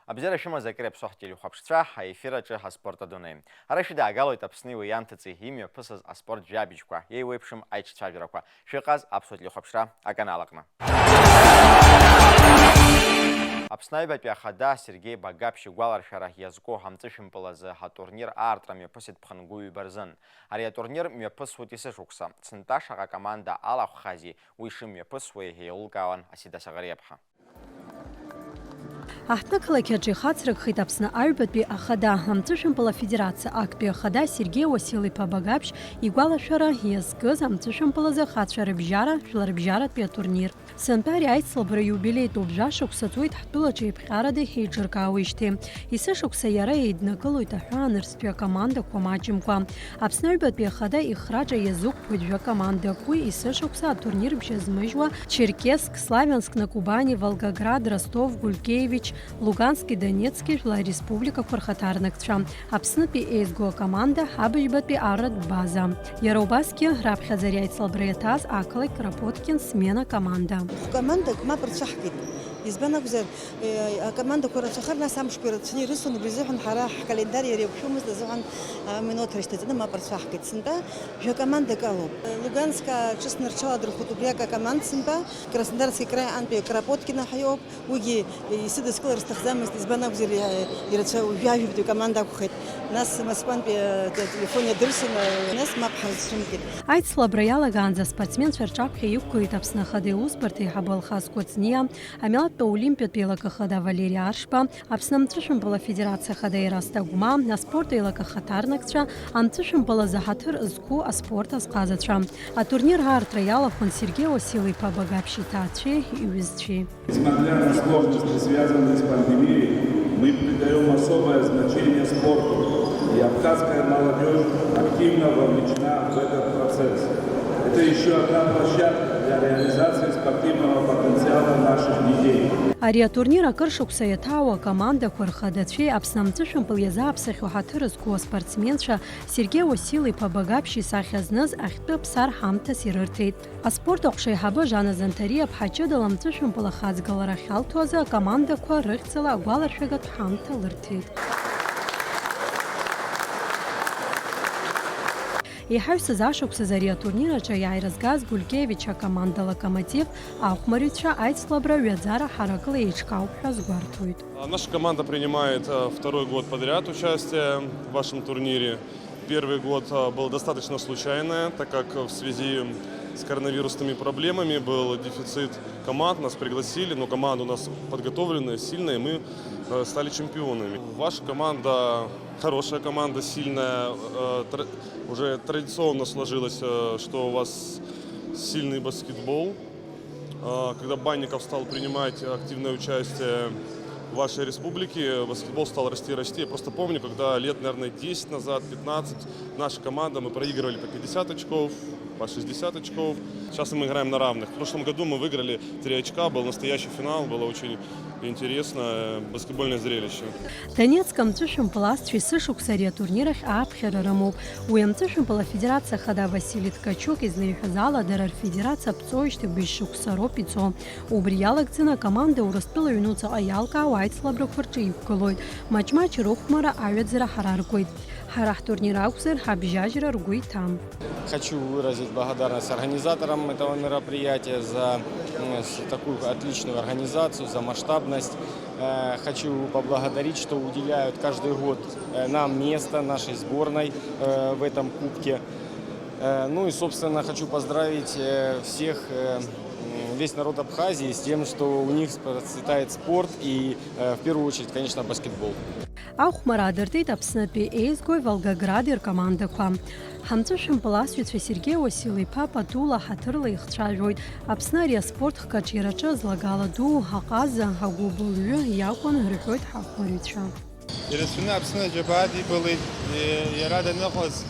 Абзера шымазакреп сохтели хапшцра, эфираҿы ҳаспорт адунеи. Арашьда аагалоит Аԥсни уи иамҭаҵеи имҩаԥысыз аспорт жәабжьқәа, еиуеиԥшым аиҿцәажәарақәа. Шәыҟаз аԥсуа телехәаԥшра аканал аҟны. Аԥсны аҩбатәи ахада Сергеи Багаԥшь игәаларшәара иазку ҳамҵышәымпыл азы ҳатурнир аартра мҩаԥысит ԥхынгәы ҩба рзын. Ари атурнир мҩаԥысуеит есышықәса. Цынтәа шаҟа команда алахәхази уи шымҩаԥысуа еилылкаауан Асида Саӷариаԥҳа. Аҳҭнықалақь ихацрагхеит Аԥсны аҩбатәи ахада Амҵышәымпыл афедерациа актәи ахада Сергеи Уасил-иԥа Багаԥшь игәалашәара иазкыз Амҵышәымпыл азы ахацәа рыбжьара жәларбжьаратәи атурнир. Сынтәа ари аицлабра иубилеитоуп жәашықәса ҵуеит ҳтәылаҿы еиԥҟьарада ҳеиҿыркаауеижьҭеи. Есышықәса иара еиднакылоит аҳәаанырцәтәи акомандақәа маҷымкәа. Аԥсны аҩбатәи ахада ихраҿа иазықәԥоит жәакомандак. Уи есышықәса атурнир бжьазмыжьуа Черкесск, Славянск на Кубани, Волгоград, Ростов, Гулькевич, Лугански, Донецки, Республикақәа рхаҭарнакцәа. Аԥснытәи еизго акоманда Ҳабыжьбатәи арратә база. Иара убасгьы раԥхьаӡа ари аицлабра иаҭаз ақалақь Кропоткин смена команда. Командак ма рцәаҳкит. Избан акәзар акомандақәа рацәахар нас амшқәа ирацәаны ирысун убри азыҳәан ҳара ҳкалендар иреиқәшәомызт азыҳәан аминуҭ рышьҭаҵаны мап рцәаҳкит. Сынтәа жәакомандак алоуп. Луганск ҿыцны рҽаладырхәит убри акоманда сынтәа Краснодарский край антәи Кропоткина ҳаиоуп. Уигьы исыдыскылар сҭахӡамызт, избан акәзар жәажәаптәи команда акәхеит. Нас Москвантәи ателефон иадырсын, нас мап ҳарзцәымкит. Аицлабра иалагаанӡа аспортсменцәа рҿаԥхьа иқәгылеит Аԥсны ахада еусбарҭа еиҳабы Алхас Кәыҵниа, амилаҭтәи аолимпиатә еилак ахада Валери Аршба, Аԥсны Амҵышәымпыл афедерациа ахада Ерасҭа Гәма, аспорт еилак ахаҭарнакцәа, Амҵышәымпыл азы ҳаҭыр зқәу аспорт азҟазацәа. Атурнир аартра иалахәын Сергеи Уасил-иԥа Багаԥшь иҭаацәеи иҩызцәеи. Несмотря на сложности, связанные с пандемией, мы придаем особое значение спорту, и абхазская молодежь активно вовлечена в этот процесс. Это еще одна площадка для реализации спортивного потенциала наших детей. Ари атурнир акыр шықәса иаҭаау акомандақәа рхадацәеи Аԥсны Амҵышәымпыл иазааԥсахьоу ҳаҭыр зқәу аспортсменцәа Сергеи Уасил-иԥа Багаԥшь исахьа зныз ахьтәы ԥсар ҳамҭас ирырҭеит. Аспорт аҟәша еиҳабы Жана Занҭариаԥҳа ҷыдала Амҵышәымпыл ахаҵгалара ахьалҭо азы акомандақәа рыхьӡала агәаларшәагатә ҳамҭа лырҭеит. Иҳаҩсыз ашықәсаз ари атурнир аҿы иааиразгаз Гулькевич акоманда Локомотив ахәмарҩцәа аицлабра ҩаӡара ҳаракыла еиҿкаауп ҳәа згәарҭоит. Наша команда принимает второй год подряд участие в вашем турнире. Первый год был достаточно случайный, так как в связи с коронавирусными проблемами был дефицит команд, нас пригласили, но команда у нас подготовленная, сильная, и мы стали чемпионами. Ваша команда хорошая команда, сильная, уже традиционно сложилось, что у вас сильный баскетбол. Когда Банников стал принимать активное участие в вашей республике, баскетбол стал расти и расти. Я просто помню, когда лет, наверное, 10 назад, 15, наша команда, мы проигрывали по 50 очков, по 60 очков. Сейчас мы играем на равных. В прошлом году мы выиграли 3 очка, был настоящий финал, было очень интересное баскетбольное зрелище. Донецк Амҵышәымпыл асцәа есышықәса ари атурнир ахь ааԥхьара рымоуп. Уи Амҵышәымпыл афедерациа ахада Васили Ткачук излаиҳәаз ала дара рфедерациа ԥҵәоижьҭеи быжьшықәса роуп ицо. Убри иалагӡаны акоманда Урыстәыла аҩнуҵаҟа иалкаау аицлабрақәа рҿы иқәгылоит. Маҷ-маҷ рыхәмара аҩаӡара ҳараркуеит. Ҳара ҳтурнир акәзар ҳабжьажьра ргәы иҭам. Хочу выразить благодарность организаторам этого мероприятия за такую отличную организацию, за масштабность. Хочу поблагодарить, что уделяют каждый год нам место, нашей сборной в этом кубке. Ну и, собственно, хочу поздравить всех, весь народ Абхазии с тем, что у них процветает спорт и, в первую очередь, конечно, баскетбол. Ахәмара адыртит Аԥснытәи еизгои Волгоград ркомандақәа. Ҳамҵышәымпыл асҩцәа Сергеи Уасил-иԥа патула ҳаҭырла ихцәажәоит. Аԥсны ари аспорт хкаҿиараҿы злагала ду ҳаҟаза агәыбылҩы иакәын рҳәоит ҳахәмарҩцәа. Ирацәаны Аԥсны аџьабаа дибылит, иара даныҟаз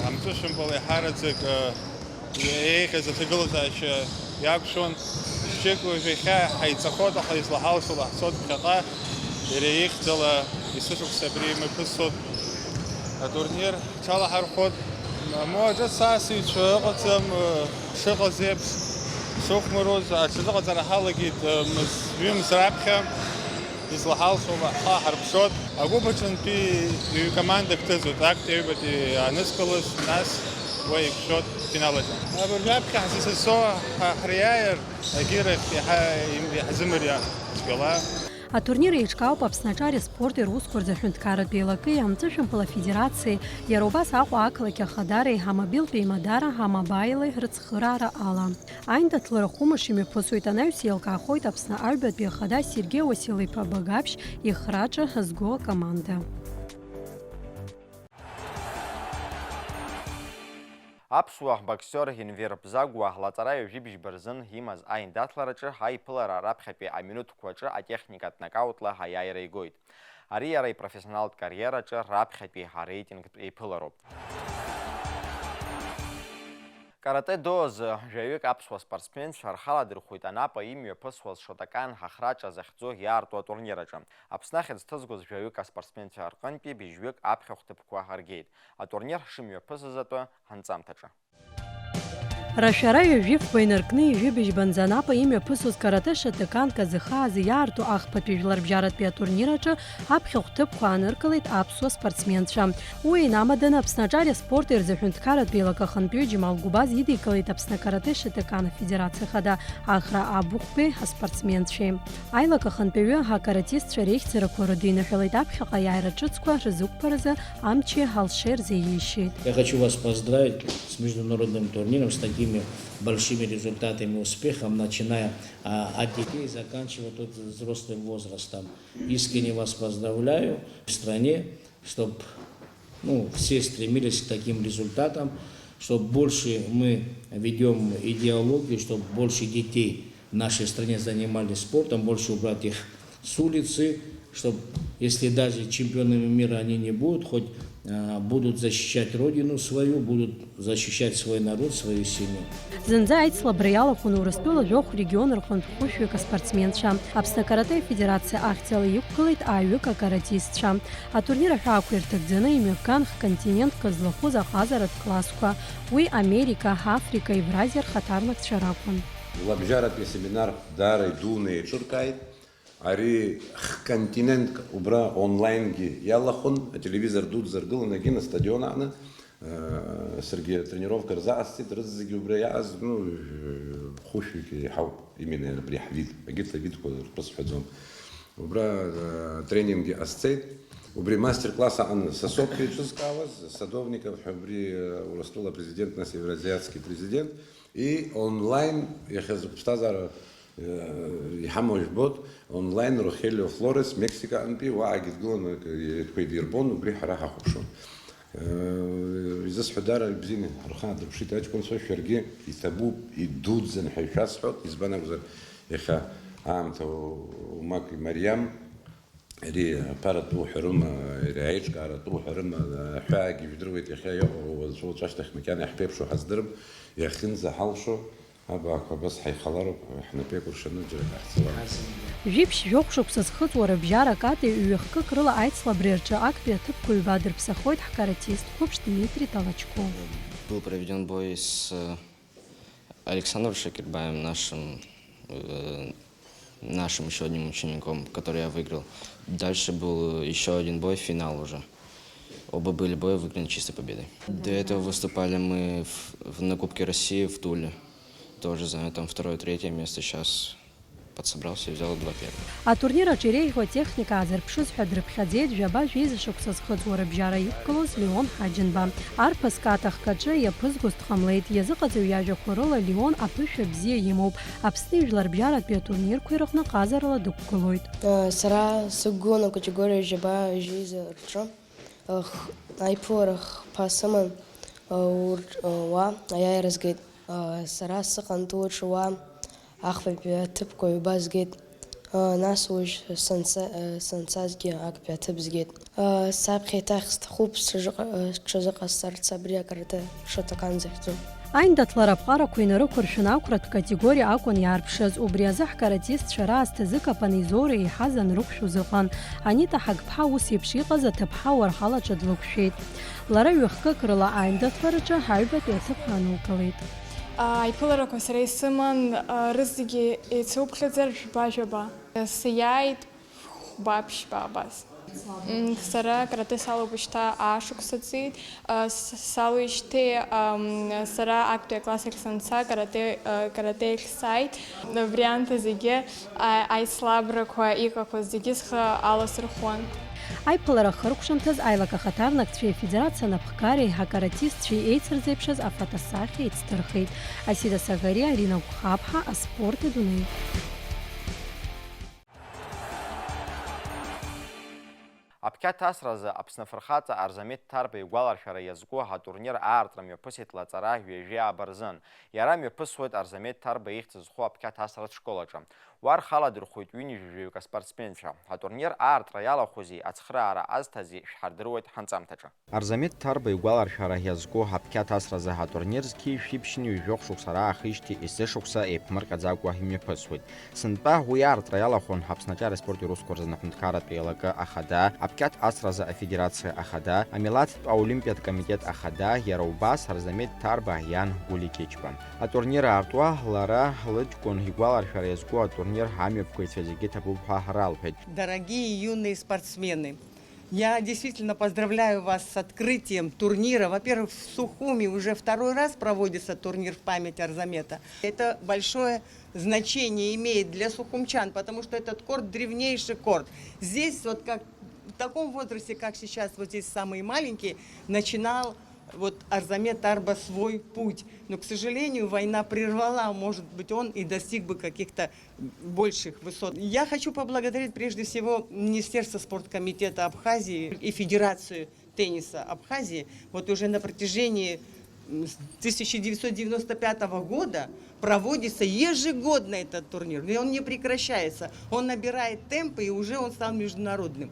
Амҵышәымпыл иҳараӡак еиӷьыз аҭагылазаашьа иақәшәон. Шеку веха хайцахота хайслахалсу лахсот бхаqa ирейх дала исушук сабри мепсот турнир чала хархот موجود ساسی چقدرم شغل زیبس سوق مروز چقدر زر حالا گید میم زرابخم از لحال صوبه حرب شد اگه بچن بی کمانده کتزو так تی بدی نسکلش ناس وی شد فینالش aber wir haben es ist so хряер агирах и hazimriya скала Атурнир иҿкаауп Аԥсны аспорти русқәа рзаҳәынҭқарратә еилакы амҵәышәымпыл афедерациеи иара убас Аҟәа ақалақь Ахадареи ҳамобилтәи Мадара ҳамобаили рыцхыраара ала. Аиндаҭлара хәымаш имҩаԥысуеит анаҩс еилкаахоит Аԥсны аҩбатәи ахада Сергеи Уасил-иԥа Багаԥшь ихраҿы зго акоманда. Аԥсуа боксер Енвер Бзагәа ҳлаҵара ҩажәибжь рзын имаз аиндаҭлараҿы ҳаиԥылара раԥхьатәи аминуҭқәа рҿы атехникатә нокаутла ҳаиааира игоит. Ари иара ипрофессионалтә кариераҿы раԥхьатәи ҳареитингтә еиԥылароуп. Каратэ-до азы жәаҩык аԥсуа спортсменцәа рхаладырхәит анапа имҩаԥысуаз Шотакан ҳахраҿа захьӡо иаарту атурнираҿы. Аԥсны ахьӡ ҭызгоз жәаҩык аспортсменцәа рҟынтәи быжьҩык аԥхьа хәҭыԥқәа ҳаргеит. Атурнир ҳшымҩаԥысыз атәы ҳанҵамҭаҿы. Рашәара ҩажәифқәа инаркны ижәыбжь банзанапа имҩаԥысуаз каратэ шатаканка зыхааз иаарту ахԥатәи жәларбжьаратәи атурнираҿы аԥхьа хәҭыԥқәа ааныркылеит аԥсуа спортсменцәа. Уи инамаданы Аԥсны аспорти рзаҳәынҭқарратә еилак ахантәаҩы Џьемал Гәыбаз идикылеит Аԥсны каратэ шатакан афедерациа хада Ахра Абыхәбеи ҳаспортсменцәеи. Аилак ахантәаҩы ҳакаратистцәа реихьӡарақәа рыдиныҳәалеит аԥхьаҟа иааира ҿыцқәа рзықәԥаразы амчи ҳалшеи рзеиишьеит. Я хочу вас поздравить с международным турниром, с такими большими результатами, успехом, начиная от детей, заканчивая тут взрослым возрастом. Искренне вас поздравляю в стране, чтобы все стремились к таким результатам, чтобы больше мы ведем идеологию, чтобы больше детей в нашей стране занимались спортом, больше убрать их с улицы, чтобы, если даже чемпионами мира они не будут, хоть будут защищать родину свою, будут защищать свой народ, свою семью. Зынӡа аицлабра иалахәын Урыстәыла жәохә регион рҟнытә хәышәҩык аспортсменцәа. Аԥсны акарате федерациа ахьӡала иқәгылеит аҩык акаратистцәа. Атурнир аҳәаақәа ирҭагӡаны имҩаԥган ҳконтинентқәа злахәыз аҟазаратә классқәа. Уи Америка, Африка, Евразиа рхаҭарнакцәа ракәын. Лабжьаратәи семинар даара идуны еиҿыркааит. Ари континент убра онлайнгьы иалахәын, ателевизор дуӡӡаргыланагьы на стадион аҟны саргьы тренировка рзаҟасҵеит, рызегьы убра иааз хәышәҩык еиҳауп, именно абри ҳвид, егьырҭ авидқәа рысҳәаӡом. Убра тренингьы ҟасҵеит, убри мастер-класс аҟны Сосопка иҿызкаауаз, Садовников убри Урыстәыла президент, нас евразиатский президент, и онлайн иахьазы ԥсҭазаара иҳамоу ижәбоит, онлайн Рохелио Флорес Мексикаҟнтәи уаҟагьы дгылан итәқәа идирбон, убри ҳара ҳахәаԥшуан. Изысҳәо даара ибзианы ҳархаадырԥшит аҷкәынцәа, шәаргьы иҭабуп, идуӡӡан ҳәа ишәасҳәот, избан акәзар иахьа аамҭа умак имариам, ари аԥаратәы уҳәарыма, ари аиҿкааратәы уҳәарыма, аҳәаагьы ижәдыруеит иахьа иҟоу уаҵәашьҭахь макьана иаҳԥеиԥшу ҳаздырып, иахьынӡаҳалшо абаақәа бас ҳаихалароуп, ҳнапеикәыршаны џьара ҳахьцалароуп. Жәибжь жәохә шықәса зхыҵуа рыбжьарак ати ҩ-хкык рыла аицлабреи рҿы актәи аҭыԥқәа ҩба дырԥсахоит ҳкаратист қәыԥш Дмитрий Толочков. Был проведен бой с Александром Шакирбаем, нашим еще одним учеником, который я выиграл. Дальше был еще один бой, финал уже. Оба были боя выиграны чистой победой. До этого выступали мы на Кубке России в Туле. Тоже занял там 2-3 место. Сейчас подсобрался и взял 2 первых. Атурнир аҿы иреиӷьу атехника аазырԥшыз ҳәа дрыԥхьаӡеит жәаба жәеиза шықәса зхыҵуа рыбжьара иқәгылоз Леон Ҳаџьынба. Арԥыс каҭахкаҿы иаԥызгоз дҟамлеит. Иазыҟаҵаҩ иажәақәа рыла Леон аԥышәа бзиа имоуп. Аԥсни жәларбжьаратәи атурнирқәа ирҟны ҟазарала дықәгылоит. Сара сыгәын акатегория жәаба жәеиза рҿы аиԥылара хԥа сыман уа аиааира згеит. Сара сыҟан Тулаҿы уа ахԥатәи аҭыԥқәа ҩба згеит. Нас уажә санцазгьы актәи аҭыԥ згеит. Саԥхьа еиҭах сҭахуп сҽазыҟасҵарц абри акарате Шотакан захьӡу. Аиндаҭлар аԥҟарақәа инарықәыршәын ақәратә категориа акәын иаарԥшыз. Убри азы ҳкаратистцәа раасҭа-зыкапаны изоура еиҳаз анрықәшәоз ыҟан. Анита Ҳагԥҳа ус еиԥш иҟаз аҭыԥҳа Уарҳалаҿы длықәшәеит. Лара ҩ-хкык рыла аиндаҭлараҿы ҳаҩбатәи аҭыԥ аанылкылеит. Аиԥыларақәа сара исыман рызегьы еицуԥхьаӡар жәба-жәаба. Сиааит хәба-ԥшьба абас. Сара карате салоуп шьҭа аашықәса ҵит, салоуижьҭеи сара актәи аклассахь санца каратеихь сааит. Убри аамҭа зегьы аицлабрақәа иҟақәаз зегьы схы аласырхәуан. Аиԥылара хыркәшамҭаз аилак ахаҭарнакцәеи афедерациа напхгареи ҳакаратистцәеи еицырзеиԥшыз афотосахьа еицҭырхит. Асида Сагариа, Арина Гәхаԥҳа, аспорт адунеи. Аԥқьаҭ асразы Аԥсны афырхаҵа Арзамеҭ Ҭарба игәаларшәара иазку ҳатурнир аартра мҩаԥысит лаҵара ҩажәи абарзын. Иара мҩаԥысуеит Арзамеҭ Ҭарба ихьӡ зху Аԥқьаҭ асратә школаҿы. Уархаладырхәоит ҩынҩажәаҩык аспортсменцәа. Ҳатурнир аартра иалахәызи ацхыраара азҭази шәҳардыруеит ҳанҵамҭаҿы. Арзамеҭ Ҭарба игәаларшәара иазку Аԥқьаҭ асразы ҳатурнир зқьи шәиԥшьни ҩажәохә шықәса раахижьҭеи есышықәса еиԥмырҟьаӡакәа имҩаԥысуеит. Сынтәа уи аартра иалахәын Ҳаԥснаҿы аспорт иурусқәа рзынапынҭқарратә еилакы ахада, Аԥқьаҭ асразы афедерациа ахада, амилаҭтә аолимпиатә комитет ахада, иара убас Арзамеҭ Ҭарба иан Гәли Кьечба. Атурнир аартуа лара лыҷкәын игәаларшәара иазку атурнир ҳамҩаԥгаҩцәа зегьы ҭабуп ҳәа ҳралҳәеит. Дорогие юные спортсмены, я действительно поздравляю вас с открытием турнира. Во-первых, в Сухуми уже второй раз проводится турнир в память Арзамета. Это большое значение имеет для сухумчан, потому что этот корт древнейший корт. Здесь вот как в таком возрасте, как сейчас, вот здесь самые маленькие, начинал вот Арзамет Ҭарба свой путь. Но, к сожалению, война прервала, может быть, он и достиг бы каких-то больших высот. Я хочу поблагодарить прежде всего Министерство спорткомитета Абхазии и Федерацию тенниса Абхазии. Вот уже на протяжении 1995 года проводится ежегодно этот турнир. И он не прекращается. Он набирает темпы, и уже он стал международным.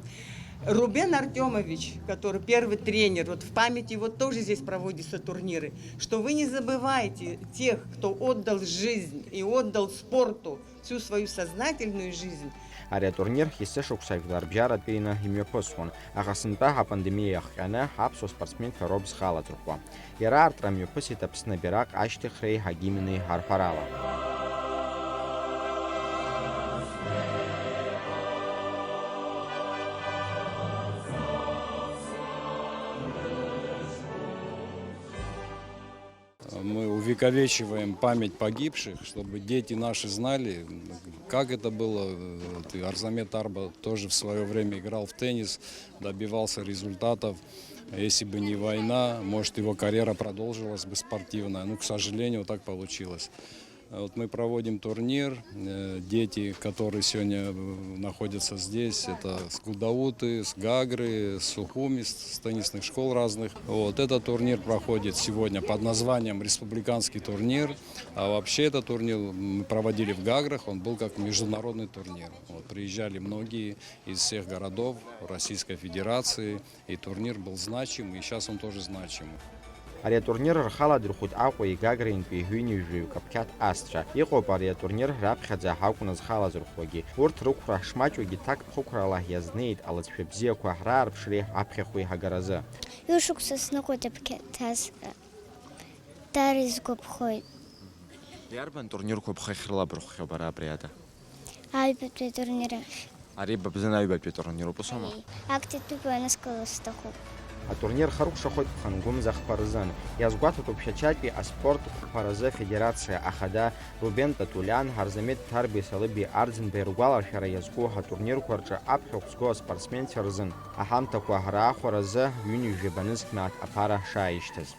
Рубен Артемович, который первый тренер, вот в память его тоже здесь проводятся турниры, что вы не забывайте тех, кто отдал жизнь и отдал спорту всю свою сознательную жизнь. Ари атурнир есышықәса жәларбжьаратәы ины имҩаԥысуан, аха сынтәа апандемиа иахҟьаны ҳаԥсуа спортсменқәа роуп зхалаҵәырхуа. Иара аартра мҩаԥысит Аԥсны абираҟ ашьҭыхреи ҳагимни ҳарҳәарала. Мы увековечиваем память погибших, чтобы дети наши знали, как это было. Арзамет Ҭарба тоже в свое время играл в теннис, добивался результатов. Если бы не война, может, его карьера продолжилась бы спортивная. Но, к сожалению, так получилось. Вот мы проводим турнир. Дети, которые сегодня находятся здесь, это с Гудауты, с Гагры, с Сухуми, с теннисных школ разных. Вот этот турнир проходит сегодня под названием «Республиканский турнир». А вообще этот турнир мы проводили в Гаграх, он был как международный турнир. Вот, приезжали многие из всех городов Российской Федерации, и турнир был значимый, и сейчас он тоже значимый. Ари атурнир рхаладырхәоит Аҟәеи Гагреинтәи ҩынҩажәаҩык Аԥқьаҭ асцәа. Иҟоуп ари атурнир раԥхьаӡа ҳакәны зхалазырхәуагьы. Урҭ рықәра шмаҷуагьы ҭакԥхықәрала иазнеит алаҵшәа бзиақәа ҳраарԥшреи ҳаԥхьахәеи ҳагаразы. Ҩышықәса сныҟәоит Аԥқьаҭ асра. Дара изгәаԥхоит. Иарбан турнирқәа бхахьырлабырхәхьоу бара абри ада? Аҩбатәи атурнир ахь. Ари ба бзын аҩбатәи турнируп усома? Актәитәуп анызкыло сҭахуп. Атурнир харукшахоит ԥхангәымзахқәа рзын. Иазгәаҭатәуп Шьачатәи аспортқәа рзы федерациа ахада Рубен Татулиан, Арзамеҭ Ҭарбеи Салыбеи Арӡынбеи ргәаларшәара иазку ҳатурнирқәа рҿы аԥхьахә зго аспортсменцәа рзын аҳамҭақәа раахәара рзы ҩынҩажәа банызқьмаақ аԥара шааишьҭыз.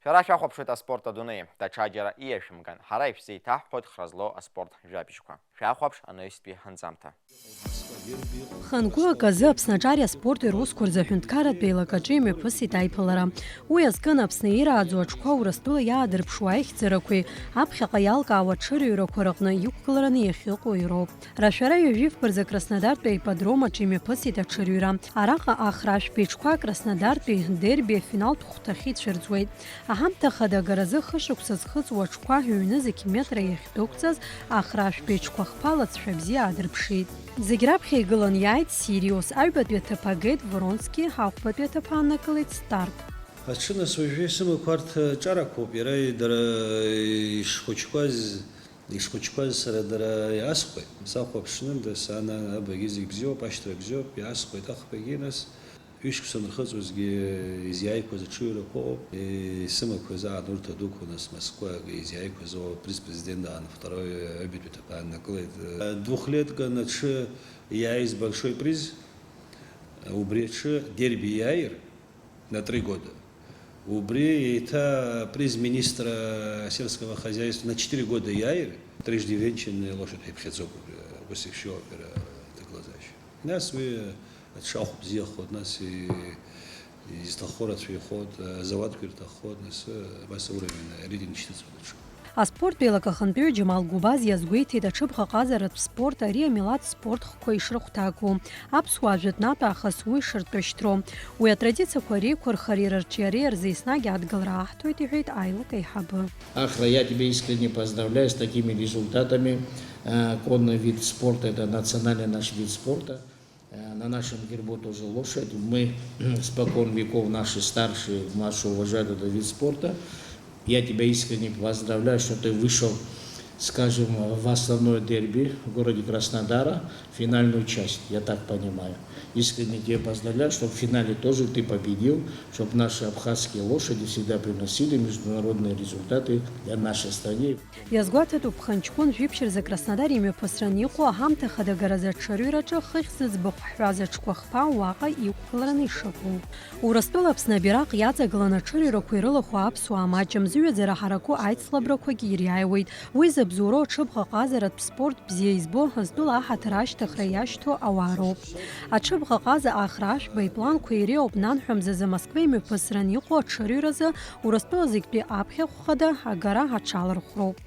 Шәара шәахәаԥшуеит аспорт адунеи, даҽаџьара ииашәымган, ҳара ишәзеиҭаҳҳәоит хра злоу аспорт жәабжьқәа. Шәахәаԥш анаҩстәи ҳанҵамҭа. Хангу аказы Аԥсны аспорт ирусқәа рзаҳәынҭқарратә еилакаҿы имҩаԥысит аиԥылара. Уи азкын Аԥсны ирааӡоу аҽқәа Урыстәыла иаадырԥшуа аихьӡарақәеи аԥхьаҟа иалкаауа аҽырыҩрақәа рҟны иқәгылараны иахьыҟоу ироуп. Рашәара ҩажәифқәа рзы Краснодартәи аипподром аҿы имҩаԥысит аҽырыҩра. Араҟа ахрашәтә еиҿқәа Краснодартәи дерби афиналтә хәҭахь ицәырӡуеит. Аҳамҭа хада агаразы хышықәса зхыҵуа аҽқәа ҩны зықьметра иахьдәықәҵаз ахрашәтә еиҿқәа хԥалацәа бзиа аадырԥшит. Зегь раԥхьа игылан иааит Сириус, аҩбатәи аҭыԥ агеит Воронски, ҳахәбатәи аҭыԥ ааннакылеит Старт. Аҽынас уажәы исымақәа арҭ ҿарақәоуп, иара дара ишхәыҷқәаз сара дара иаасхәеит. Сахәаԥшны сана абагьы зегь бзиоуп, ашьҭра бзиоуп, иаасхәеит ахԥагьы нас ҩышықәса нырхыҵуазгьы изиааиқәаз аҽыҩрақәа ыҟоуп. Исымақәаз урҭ адуқәа нас Москваға изиааиқәаз приз-президент аан, второй аҩбатәи аҭыԥ ааннакылеит. Двухлетка аҽы иааиз большой приз, убри аҽы дерби иааир на 3 года. Убри еиҭа приз-министра сельского хозяйства на 4 года иааир, трижды венчанная лошадь иԥхьаӡоуп, ус ихшьоуп ҭагылазаашьа. Нас уи аҽахә бзиахоит, нас изҭаххо рацәаҩхоит, заводқәа ирҭаххоит, нас абас ауровень рейтинг ишьҭыҵуеит аҽы. Аспорттәи еилакахантәаҩы Џьамал Гәыбаз иазгәеиҭеит аҽыбӷаҟазаратә спорт ари амилаҭ спортхқәа ишрыхәҭаку. Аԥсуаа жәытәнатә аахыс уи ишыртәышьҭроу. Уи атрадициақәа реиқәырхареи рырҿиареи рзы еснагь адгылара аҳҭоит, иҳәеит аилак аиҳабы. Ахра, я тебя искренне поздравляю с такими результатами. Конный вид спорта – это национальный наш вид спорта. На нашем гербу тоже лошадь. Мы спокон веков, наши старшие, младшие уважают этот вид спорта. Я тебя искренне поздравляю, что ты вышел, скажем, в основное дерби в городе Краснодара, финальную часть, я так понимаю. Искренне тебя поздравляю, что в финале тоже ты победил, чтобы наши абхазские лошади всегда приносили международные результаты для нашей страны. Иазгәаҭатәуп Ԥханҷкәын жәиԥшь рзы Краснодар имҩаԥысраны иҟоу аҳамҭа хада агаразы аҽырҩраҿы хыхь зыӡбахә ҳҳәаз аҽқәа хԥа уаҟа иқәгылараны ишыҟоу. Урыстәыла Аԥсны абираҟ иаҵагыланы аҽырҩрақәа ирылахәу аԥсуаа маҷ мзыҩаӡара ҳараку аицлабрақәагьы ириааиуеит. Уи забзоуроу аҽыбӷаҟазаратә спорт бзиа избо ҳазтәыла аҳаҭыр ашьҭыхра иашьҭоу ауаа роуп. Аҽыбӷаҟаза ахрашәба ипланқәа иреиуоуп нанҳәамзазы Москва имҩаԥысраны иҟоу аҽырҩразы Урыстәыла зегьтәи аԥхьахә хада агара аҽалархәроуп.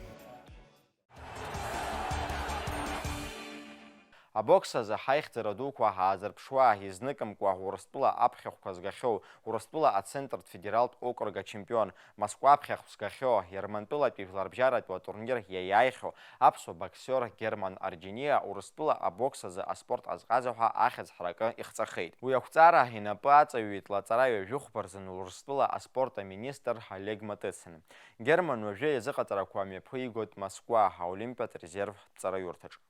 Абокс азы ҳаихьӡара дуқәа ҳаазырԥшуа изныкымкәа Урыстәыла аԥхьахәқәа згахьоу, Урыстәыла ацентртә федералтә округ ачемпион, Москва аԥхьахә згахьоу, Ермантәылатәи жәларбжьаратәи атурнир иаиааихьоу аԥсуа боксер Герман Арџьиниа Урыстәыла абокс азы аспорт азҟазаҳәа ахьӡ ҳаракы ихҵахеит. Уи ақәҵара инапы аҵаҩит лаҵара ҩажәихәқәа рзын Урыстәыла аспорт аминистр Олег Матыцин. Герман уажәы иазыҟаҵарақәа мҩаԥигоит Москва аолимпиатә резерв ҵараҩырҭаҿы.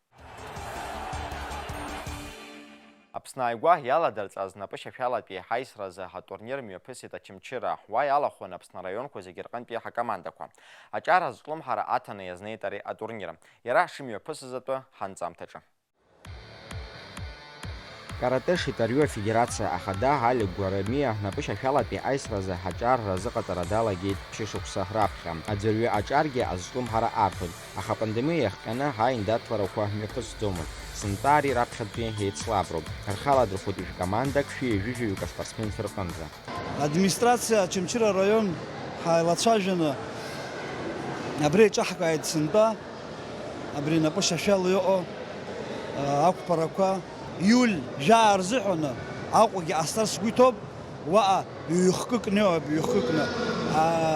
Аԥсны ааигәа иаладырҵаз напы шьашәалатәи ҳаисразы ҳатурнир мҩаԥысит Очамчыра. Уа иалахәын Аԥсны араионқәа зегьы рҟынтәи ҳакомандақәа. Аҿар азҿлымҳара аҭаны иазнеит ари атурнир. Иара шымҩаԥысыз атәы ҳанҵамҭаҿы. Каратэ шитарио афедерациа ахада Алик Гәарамиа напы шьашәалатәи аисразы ҳаҿар разыҟаҵара далагеит ԥшьышықәса раԥхьа. Аӡәырҩы аҿаргьы азҿлымҳара арҭоит, аха апандемиа иахҟьаны ҳааиндаҭларақәа мҩаԥысӡомызт. Сынтари раԥхьатәи еицлаброуп. Рхала дырхәит ижәкомандак шәи-ҩажәижәаҩык аспортсменцәа рҟынӡа. Администрациа Очамчыра араион ҳаилацәажәаны абри иҿаҳкааит сынтәа, абри напы шьашәала иҟоу ақәԥарақәа иуль жаа рзыҳәаны Аҟәагьы ҟасҵар сгәы иҭоуп, уаҟа ҩ-хкыкны иҟоуп, ҩ-хкыкны.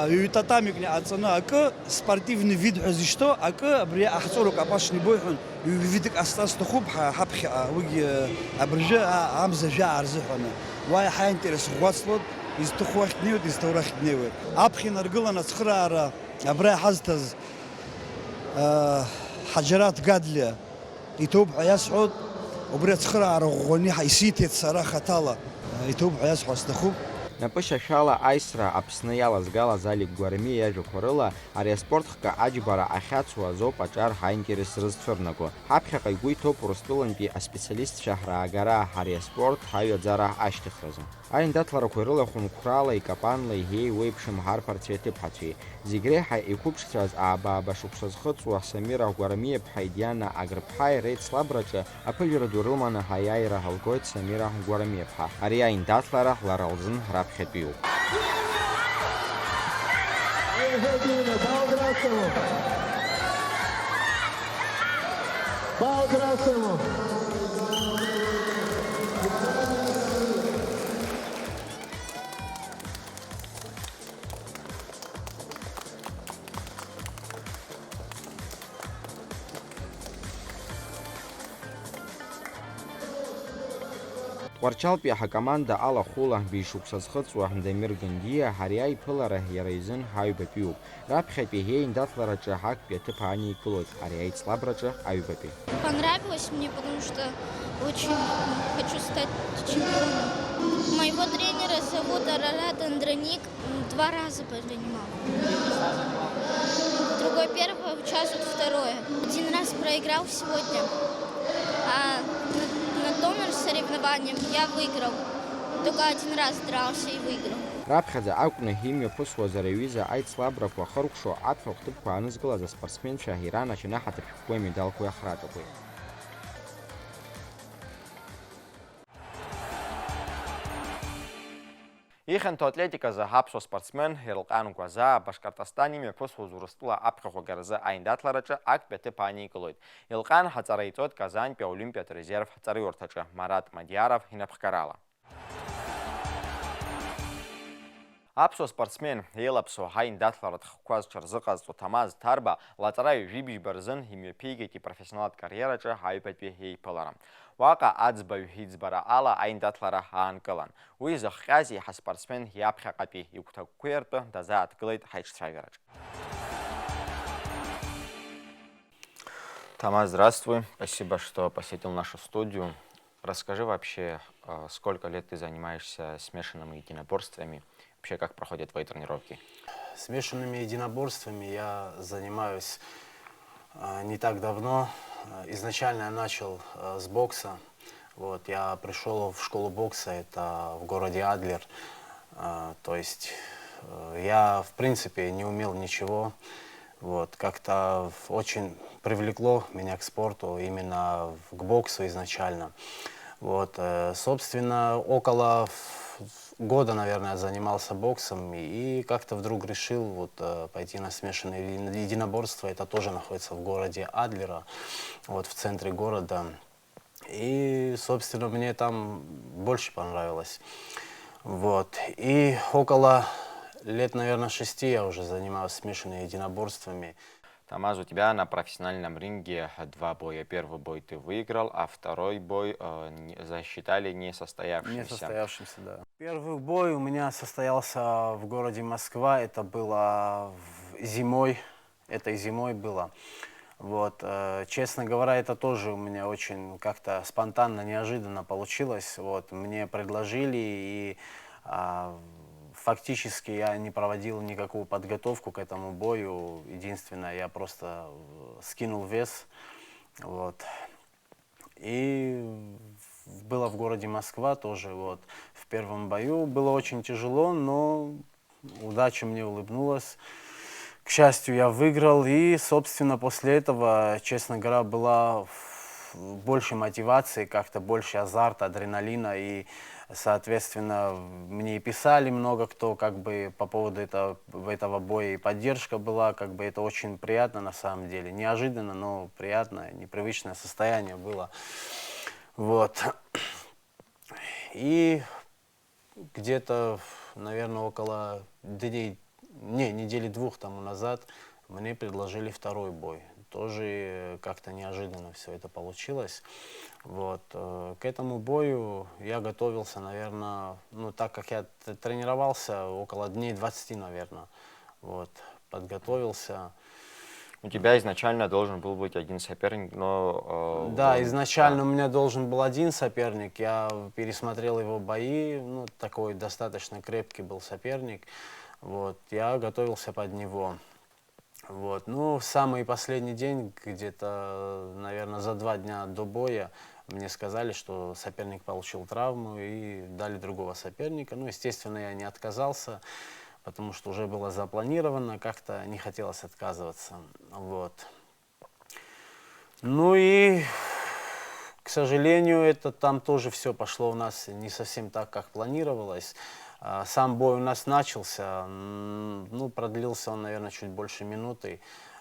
Ҩ-татамикны иҟаҵаны акы спортивный вид ҳәа зышьҭоу, акы абри аҳҵорук апашни боиҳәон ҩ-видак ҟасҵар сҭахуп ҳаԥхьаҟа, уигьы абыржәы амза жаа рзыҳәаны. Уа иаҳа интерес ӷәӷәацлоит, изҭаху ахь днеиуеит, изҭаху рахь днеиуеит. Аԥхьа инаргыланы ацхыраара абра иҳазҭаз Ҳаџьараҭ Гадлиа иҭоуп ҳәа иасҳәоит. Убри ацхыраара ӷәӷәаны исиҭеит сара хаҭала. Иҭоуп ҳәа иасҳәо сҭахуп. Напышашала Айсра Аԥсны иалазгалаз Алик Гәарми иажәақәа рыла, ари аспортхка аџьбара ахьацу азоуп аҿар ҳаинтерес рызцәырнаго. Ҳаԥхьаҟа игәы иҭоуп Урыстәылантәи аспециалистцәа ҳраагара ари аспорт ҳаҩаӡара ашьҭыхразы. Аиндаҭларақәа ирылахәынқәрала, икапанла, иҳиеиуа еиԥшым ҳарԥарцәеи аҭыԥҳацәеи. Зегь реиҳа иқәыԥшцәаз аабааба шықәса зхыҵуа Самира Гәарамиа-ԥҳа Диана Агрыԥҳаи реицлабраҿы аԥыжәара ду рыманы ҳаиааира ҳалгоит Самира Гәарамиа-ԥҳа. Ари аиндаҭлара лара лзын раԥхьатәиуп. Тҟәарчалтәи ҳакоманда алахәыла бишықәса зхыҵуа Дамир Гандиа ҳари аиԥылара иара изын ҳаҩбатәиуп. Раԥхьатәи аиндаҭлараҿы ҳактәи аҭыԥ ааникылоит, ари аицлабраҿы аҩбатәи. Понравилось мне, потому что очень хочу стать чемпионом. Моего тренера зовут Арарат Андроник, 2 раза принимал. Другой первый, участвует второе. 1 раз проиграл сегодня, а на том соревновании я выиграл. Только 1 раз дрался и выиграл. Раԥхьаӡа акәны имҩаԥысуаз аҩыза аицлабрақәа хыркәшо аԥхьа хәҭыԥқәа анызкылаз аспортсменцәа Иран ачанаҳаҭыԥшәқәеи амедалқәеи ахраҵақәеи. Ихьанҭо атлетиказы ҳаԥсуа спортсмен Ералҟан Гәазаа Башкортостан имҩаԥысуаз Урыстәыла аԥхьахә агаразы аиндаҭлараҿы актәи аҭыԥ ааникылоит. Елҟан ҳаҵара иҵоит Казантәи аолимпиатә резерв ҳҵариурҭаҿы Марат Мадиаров инапхгарала. Аԥсуа спортсмен еилаԥсо ҳаиндаҭларатә хқәа зҽырзыҟазҵо Ҭамаз Ҭарба лаҵара ҩажәибжьба рзын имҩаԥигеит ипрофессионалатә кариераҿы аҩбатәи еиԥылара. Уаҟа аӡбаҩ иӡбара ала аиндаҭлара аанкылан. Уи зыхҟьаз еиҳа спортсмен иаԥхьаҟатәи игәҭакқәеи ртәы дазааҭгылеит ҳаиҿцәажәараҿ. Тамаз, здравствуй. Спасибо, что посетил нашу студию. Расскажи вообще, сколько лет ты занимаешься смешанными единоборствами? Вообще, как проходят твои тренировки? Смешанными единоборствами я занимаюсь не так давно. Изначально я начал с бокса. Вот, я пришел в школу бокса, это в городе Адлер. То есть я, в принципе, не умел ничего. Вот, как-то очень привлекло меня к спорту, именно к боксу изначально. Вот, собственно, около года, наверное, я занимался боксом и как-то вдруг решил вот, пойти на смешанное единоборство. Это тоже находится в городе Адлера, вот в центре города. И, собственно, мне там больше понравилось. Вот. И около лет, наверное, 6 я уже занимаюсь смешанными единоборствами. Тамаз, у тебя на профессиональном ринге 2 боя. Первый бой ты выиграл, а второй бой засчитали несостоявшимся. Несостоявшимся, да. Первый бой у меня состоялся в городе Москва. Это было зимой. Это и зимой было. Вот. Честно говоря, это тоже у меня очень как-то спонтанно, неожиданно получилось. Вот. Мне предложили, и фактически я не проводил никакую подготовку к этому бою. Единственное, я просто скинул вес. Вот. И было в городе Москва тоже. Вот. В первом бою было очень тяжело, но удача мне улыбнулась. К счастью, я выиграл. И, собственно, после этого, честно говоря, была больше мотивации, как-то больше азарта, адреналина. И, соответственно, мне и писали много кто как бы по поводу этого боя, и поддержка была, как бы это очень приятно на самом деле. Неожиданно, но приятное, непривычное состояние было. Вот. И где-то, наверное, около недели 2 тому назад мне предложили второй бой. Тоже как-то неожиданно все это получилось. Вот. К этому бою я готовился, наверное, ну так как я тренировался около дней 20, наверное. Вот. Подготовился. У тебя изначально должен был быть один соперник, но... Да, изначально у меня должен был один соперник. Я пересмотрел его бои. Ну, такой достаточно крепкий был соперник. Вот, я готовился под него. Вот. Ну, в самый последний день, где-то, наверное, за 2 дня до боя, мне сказали, что соперник получил травму и дали другого соперника. Ну, естественно, я не отказался, потому что уже было запланировано, как-то не хотелось отказываться. Вот. Ну и, к сожалению, это там тоже все пошло у нас не совсем так, как планировалось. Сам бой у нас начался, ну, продлился он, наверное, чуть больше минуты.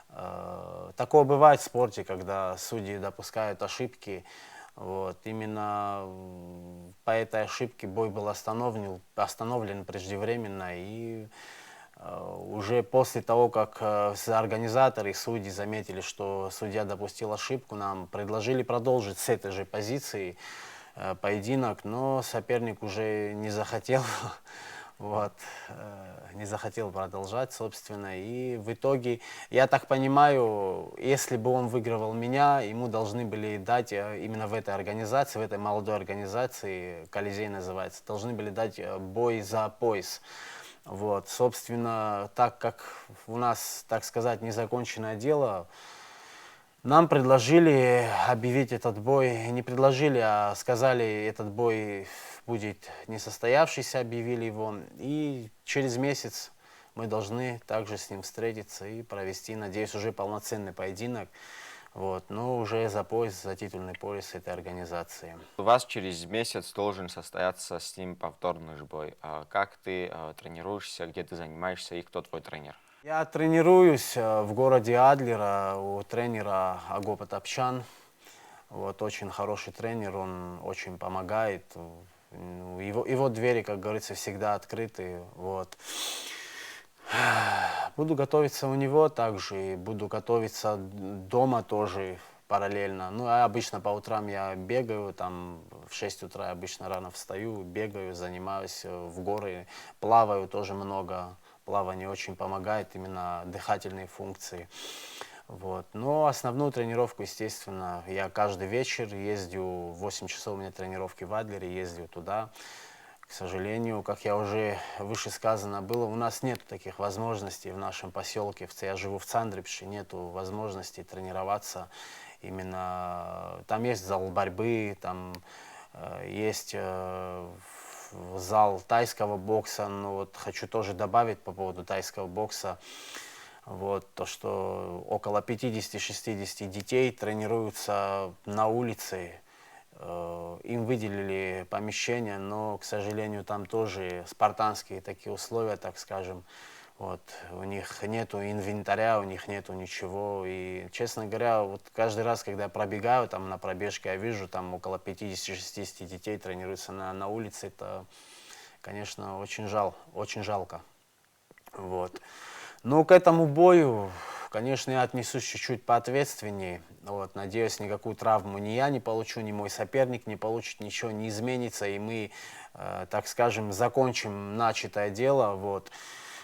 Такое бывает в спорте, когда судьи допускают ошибки. Вот. Именно по этой ошибке бой был остановлен преждевременно. И уже после того, как организаторы и судьи заметили, что судья допустил ошибку, нам предложили продолжить с этой же позиции поединок, но соперник уже не захотел, вот, не захотел продолжать, собственно, и в итоге, я так понимаю, если бы он выигрывал меня, ему должны были дать именно в этой организации, в этой молодой организации, Колизей называется, должны были дать бой за пояс. Вот, собственно, так как у нас, так сказать, незаконченное дело, нам предложили объявить этот бой, не предложили, а сказали, этот бой будет несостоявшийся, объявили его. И через месяц мы должны также с ним встретиться и провести, надеюсь, уже полноценный поединок. Вот, но уже за пояс, за титульный пояс этой организации. У вас через месяц должен состояться с ним повторный бой. Как ты тренируешься, где ты занимаешься и кто твой тренер? Я тренируюсь в городе Адлера у тренера Агопа Топчан. Вот, очень хороший тренер, он очень помогает. Его двери, как говорится, всегда открыты. Вот. Буду готовиться у него также, буду готовиться дома тоже параллельно. Ну, а обычно по утрам я бегаю, там в 6 утра обычно рано встаю, бегаю, занимаюсь в горы, плаваю тоже много. Плавание очень помогает, именно дыхательные функции. Вот. Но основную тренировку, естественно, я каждый вечер ездю, 8 часов у меня тренировки в Адлере, ездю туда. К сожалению, как я уже выше сказано было, у нас нет таких возможностей в нашем поселке. Я живу в Цандрипше, нету возможности тренироваться. Именно там есть зал борьбы, там есть зал тайского бокса, но вот хочу тоже добавить по поводу тайского бокса, вот, то, что около 50-60 детей тренируются на улице, им выделили помещение, но, к сожалению, там тоже спартанские такие условия, так скажем, вот, у них нету инвентаря, у них нету ничего, и, честно говоря, вот каждый раз, когда я пробегаю там на пробежке, я вижу там около 50-60 детей тренируются на улице, это, конечно, очень жалко, вот. Но к этому бою, конечно, я отнесусь чуть-чуть поответственнее, вот, надеюсь, никакую травму ни я не получу, ни мой соперник не получит, ничего не изменится, и мы, так скажем, закончим начатое дело, вот.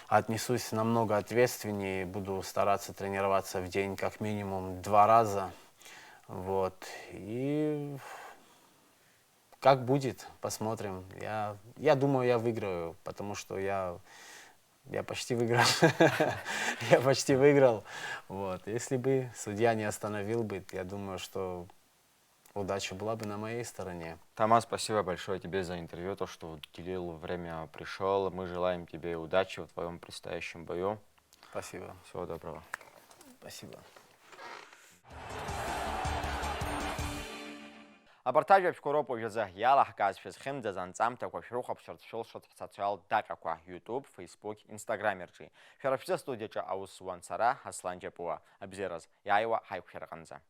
Отнесусь намного ответственнее, буду стараться тренироваться в день как минимум 2 раза. Вот. И как будет, посмотрим. Я думаю, я выиграю, потому что я почти выиграл. Я почти выиграл. Вот. Если бы судья не остановил бы, я думаю, что удача была бы на моей стороне. Томас, спасибо большое тебе за интервью, то, что уделил время, пришел. Мы желаем тебе удачи в твоем предстоящем бою. Спасибо. Всего доброго. Спасибо. Абарҭ ажәабжьқәа уажәазы иалаҳкаазшәа зхьымӡаз анҵамҭақәа шәрыхәаԥшырц шәылшот ҳсоциалтә даҟьақәа YouTube, Facebook, Instagram рҿы. Шәара шәзы студиаҿы аус зуан сара Аслан Џьапуа. Абзиараз иааиуа ҳаиқәшәара ҟынӡа.